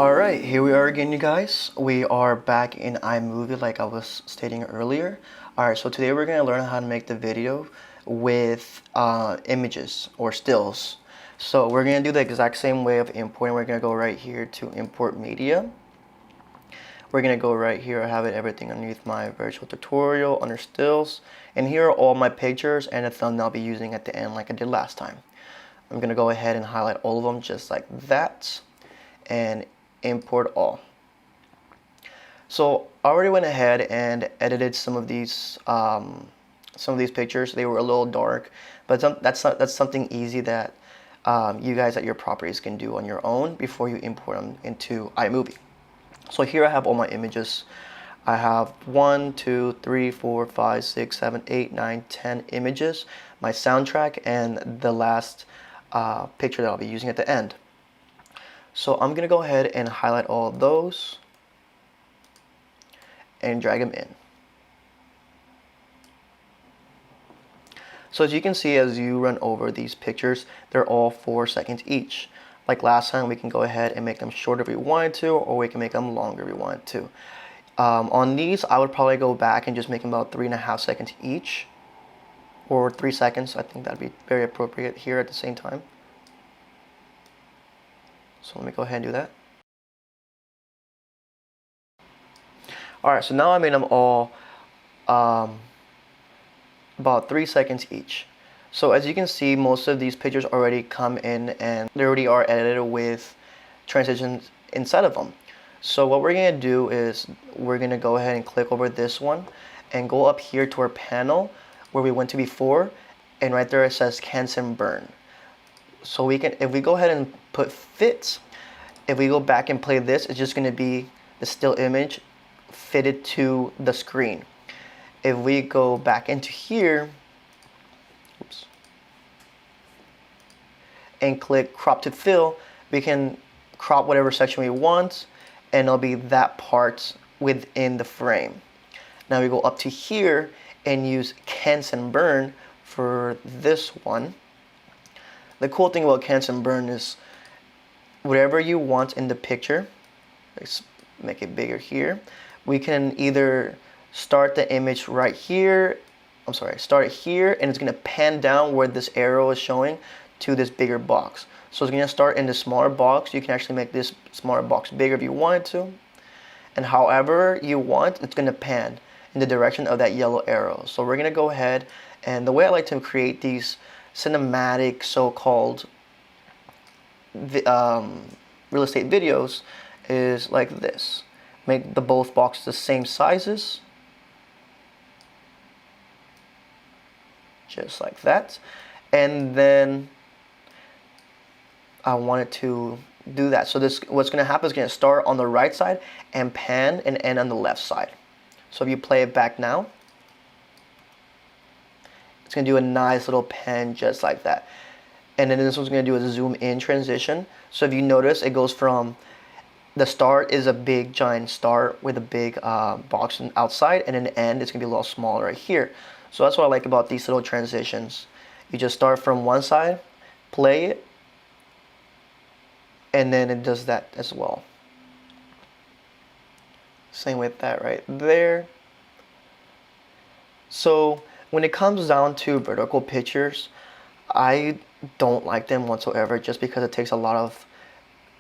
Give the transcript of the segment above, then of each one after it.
Alright, here we are again, you guys. We are back in iMovie like I was stating earlier. Alright, so today we're going to learn how to make the video with images or stills. So we're going to do the exact same way of importing. We're going to go right here to import media. We're going to go right here. I have everything underneath my virtual tutorial under stills. And here are all my pictures and the thumbnail I'll be using at the end like I did last time. I'm going to go ahead and highlight all of them just like that and import all. So I already went ahead and edited some of these pictures. They were a little dark, but that's something easy that you guys at your properties can do on your own before you import them into iMovie. So here I have all my images. I have 1, 2, 3, 4, 5, 6, 7, 8, 9, 10 images, my soundtrack, and the last picture that I'll be using at the end. So I'm going to go ahead and highlight all of those and drag them in. So as you can see, as you run over these pictures, they're all 4 seconds each. Like last time, we can go ahead and make them shorter if we wanted to, or we can make them longer if we wanted to. On these, I would probably go back and just make them about 3.5 seconds each, or 3 seconds. I think that'd be very appropriate here at the same time. So let me go ahead and do that. Alright, so now I made them all about 3 seconds each. So as you can see, most of these pictures already come in and they already are edited with transitions inside of them. So what we're going to do is we're going to go ahead and click over this one and go up here to our panel where we went to before, and right there it says cancel and burn. So we can, if we go ahead and put fit, if we go back and play this, it's just going to be the still image fitted to the screen. If we go back into here, oops, and click crop to fill, we can crop whatever section we want, and it'll be that part within the frame. Now we go up to here and use cancel and burn for this one. The cool thing about cancel and burn is whatever you want in the picture, let's make it bigger here, we can either start the image right here, start it here, and it's going to pan down where this arrow is showing to this bigger box. So it's going to start in the smaller box. You can actually make this smaller box bigger if you wanted to, and however you want, it's going to pan in the direction of that yellow arrow. So we're going to go ahead, and the way I like to create these cinematic so-called real estate videos is like this. Make the both boxes the same sizes, just like that, and then I wanted to do that. So this, what's going to happen is going to start on the right side and pan and end on the left side. So if you play it back now, it's going to do a nice little pan just like that. And then this one's going to do a zoom in transition. So if you notice, it goes from the start is a big giant star with a big box outside, and in the end it's going to be a little smaller right here. So that's what I like about these little transitions. You just start from one side, play it, and then it does that as well. Same with that right there. So when it comes down to vertical pictures, I don't like them whatsoever, just because it takes a lot of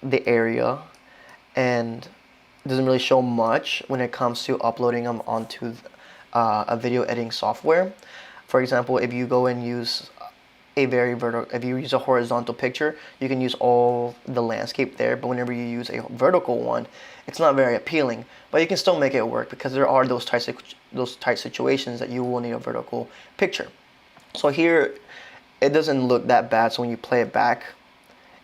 the area and it doesn't really show much when it comes to uploading them onto a video editing software. For example, if you go and use if you use a horizontal picture, you can use all the landscape there, but whenever you use a vertical one, it's not very appealing. But you can still make it work, because there are those tight situations that you will need a vertical picture. So here it doesn't look that bad, so when you play it back,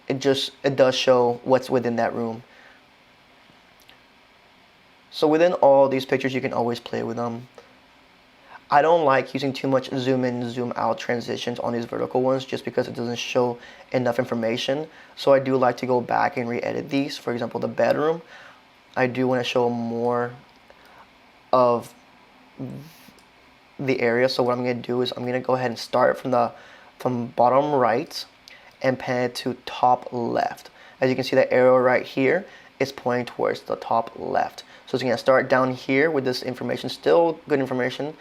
it does show what's within that room. So within all these pictures, you can always play with them. I don't like using too much zoom in, zoom out transitions on these vertical ones, just because it doesn't show enough information. So I do like to go back and re-edit these. For example, the bedroom, I do want to show more of the area. So what I'm going to do is I'm going to go ahead and start from bottom right and pan it to top left. As you can see, that arrow right here is pointing towards the top left. So it's going to start down here with this information, still good information,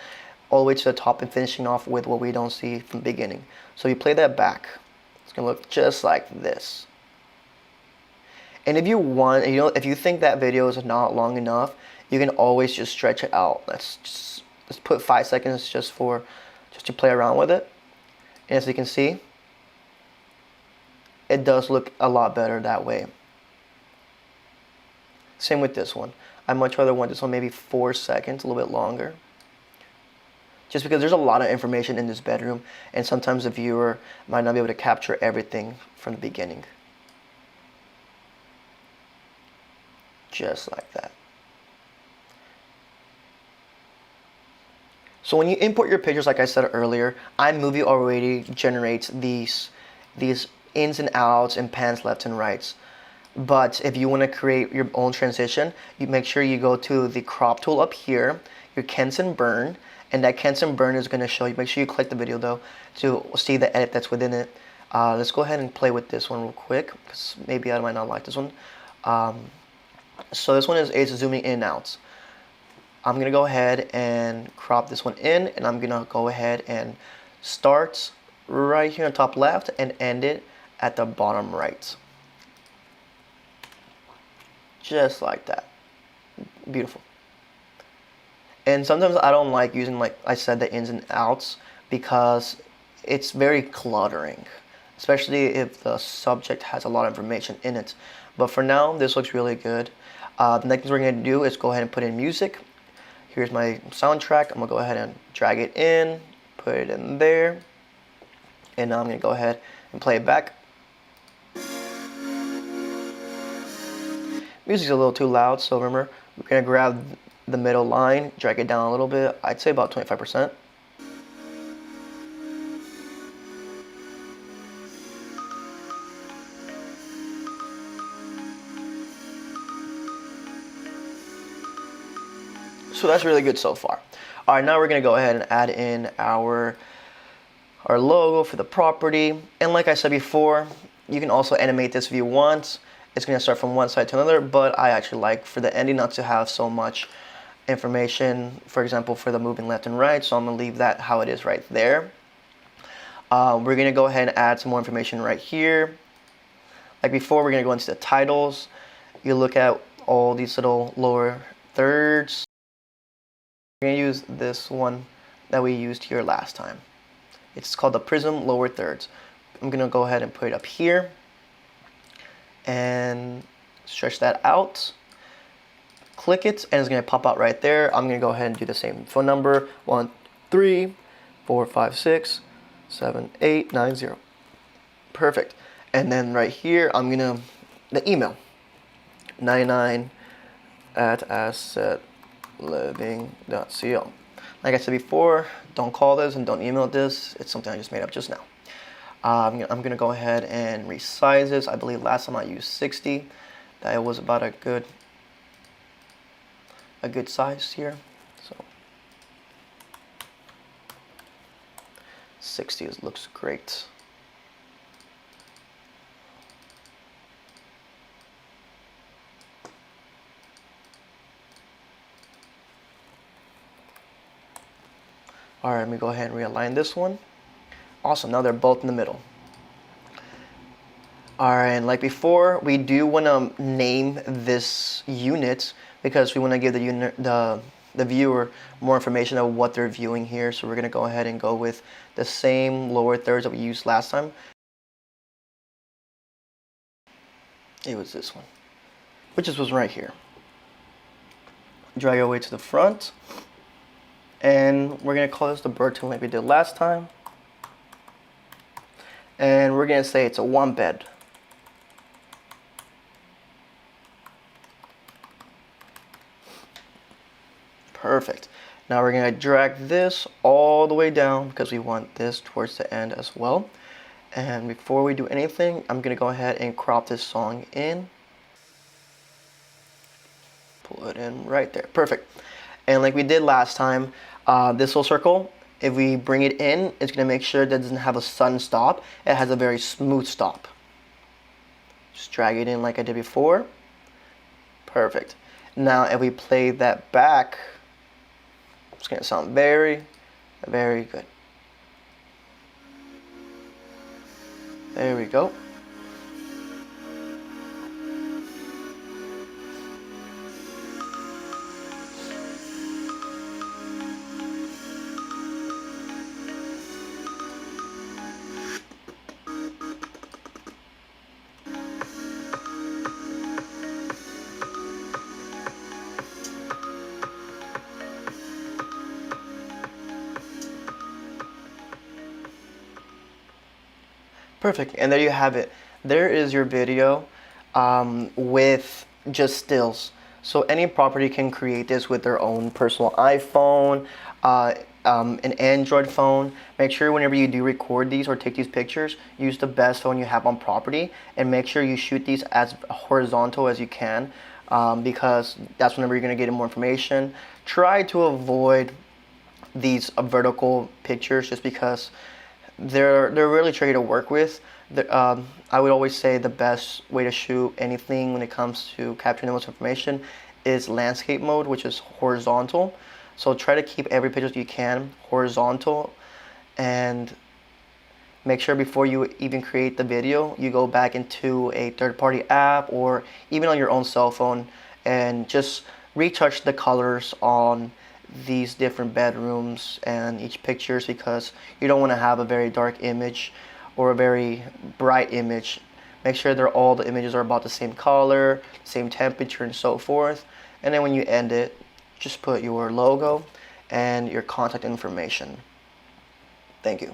all the way to the top and finishing off with what we don't see from the beginning. So you play that back, it's going to look just like this. And if you want, if you think that video is not long enough, you can always just stretch it out. Let's put 5 seconds just to play around with it. And as you can see, it does look a lot better that way. Same with this one. I much rather want this one maybe 4 seconds, a little bit longer. Just because there's a lot of information in this bedroom, and sometimes the viewer might not be able to capture everything from the beginning. Just like that. So when you import your pictures, like I said earlier, iMovie already generates these ins and outs and pans left and rights. But if you want to create your own transition, you make sure you go to the crop tool up here, your Kenson burn, and that Kenson burn is going to show you. Make sure you click the video though to see the edit that's within it. Let's go ahead and play with this one real quick, because maybe I might not like this one. So this one is zooming in and out. I'm going to go ahead and crop this one in, and I'm going to go ahead and start right here on top left and end it at the bottom right. Just like that. Beautiful. And sometimes I don't like using, like I said, the ins and outs, because it's very cluttering, especially if the subject has a lot of information in it. But for now, this looks really good. The next thing we're going to do is go ahead and put in music. Here's my soundtrack. I'm going to go ahead and drag it in, put it in there, and now I'm going to go ahead and play it back. Music's a little too loud, so remember, we're going to grab the middle line, drag it down a little bit. I'd say about 25%. So that's really good so far. All right, now we're going to go ahead and add in our logo for the property. And like I said before, you can also animate this if you want. It's going to start from one side to another, but I actually like for the ending not to have so much information, for example, for the moving left and right. So I'm going to leave that how it is right there. We're going to go ahead and add some more information right here. Like before, we're going to go into the titles. You look at all these little lower thirds. We're going to use this one that we used here last time. It's called the Prism Lower Thirds. I'm going to go ahead and put it up here and stretch that out. Click it and it's going to pop out right there. I'm going to go ahead and do the same. Phone number 1 3 4 5 6 7 8 9 0. Perfect. And then right here, I'm going to, the email 99@assetliving.co. Like I said before, don't call this and don't email this. It's something I just made up just now. I'm going to go ahead and resize this. I believe last time I used 60. That was about a good size here. So 60 looks great. All right, let me go ahead and realign this one. Awesome, now they're both in the middle. All right, and like before, we do want to name this unit because we want to give the unit, the viewer more information of what they're viewing here. So we're going to go ahead and go with the same lower thirds that we used last time. It was this one, which was right here. Drag it away to the front. And we're going to call this the bird tune like we did last time. And we're going to say it's a 1 bed. Perfect. Now we're going to drag this all the way down because we want this towards the end as well. And before we do anything, I'm going to go ahead and crop this song in. Pull it in right there. Perfect. And like we did last time, this little circle, if we bring it in, it's going to make sure that it doesn't have a sudden stop. It has a very smooth stop. Just drag it in like I did before. Perfect. Now if we play that back, it's going to sound very, very good. There we go. Perfect. And there you have it. There is your video with just stills. So any property can create this with their own personal iPhone, an Android phone. Make sure whenever you do record these or take these pictures, use the best phone you have on property, and make sure you shoot these as horizontal as you can, because that's whenever you're going to get more information. Try to avoid these vertical pictures just because they're really tricky to work with. I would always say the best way to shoot anything when it comes to capturing the most information is landscape mode, which is horizontal. So try to keep every picture you can horizontal, and make sure before you even create the video, you go back into a third-party app or even on your own cell phone and just retouch the colors on these different bedrooms and each pictures, because you don't want to have a very dark image or a very bright image. Make sure all the images are about the same color, same temperature, and so forth. And then when you end it, just put your logo and your contact information. Thank you.